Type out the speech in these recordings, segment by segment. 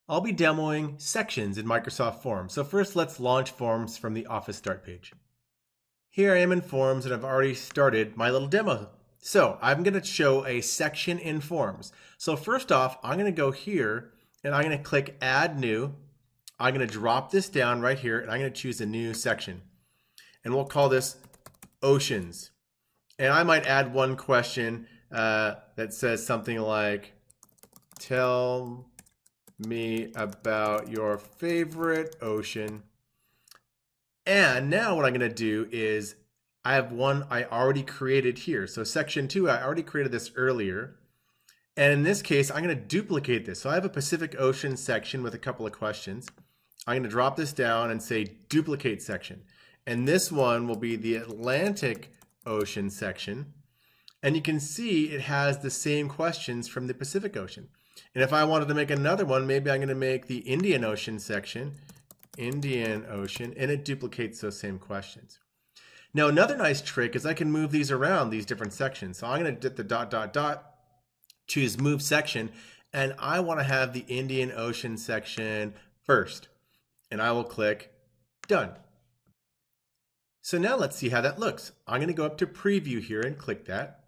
I'll be demoing sections in Microsoft Forms. So first, let's launch Forms from the Office Start page. Here I am in Forms, and I've already started my little demo. So I'm going to show a section in Forms. So first off, I'm going to go here, and I'm going to click Add New. I'm going to drop this down right here, and I'm going to choose a new section. And we'll call this Oceans. And I might add one question that says something like, tell me about your favorite ocean. And now what I'm going to do is I have one I already created here. So section 2, I already created this earlier. And in this case, I'm going to duplicate this. So I have a Pacific Ocean section with a couple of questions. I'm going to drop this down and say duplicate section. And this one will be the Atlantic Ocean section. And you can see it has the same questions from the Pacific Ocean. And if I wanted to make another one, maybe I'm going to make the Indian Ocean section, Indian Ocean, and it duplicates those same questions. Now, another nice trick is I can move these around, these different sections. So I'm going to hit the ... choose Move Section, and I want to have the Indian Ocean section first. And I will click Done. So now let's see how that looks. I'm going to go up to Preview here and click that.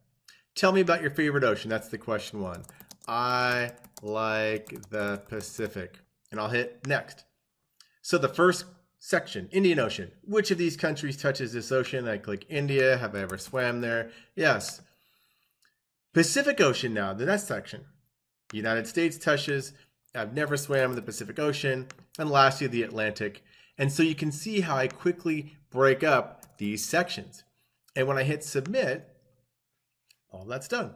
Tell me about your favorite ocean. That's the question 1. I like the Pacific. And I'll hit Next. So the first section, Indian Ocean. Which of these countries touches this ocean? I click India. Have I ever swam there? Yes. Pacific Ocean now, the next section. The United States touches. I've never swam in the Pacific Ocean. And lastly, the Atlantic. And so you can see how I quickly break up these sections. And when I hit Submit, all that's done.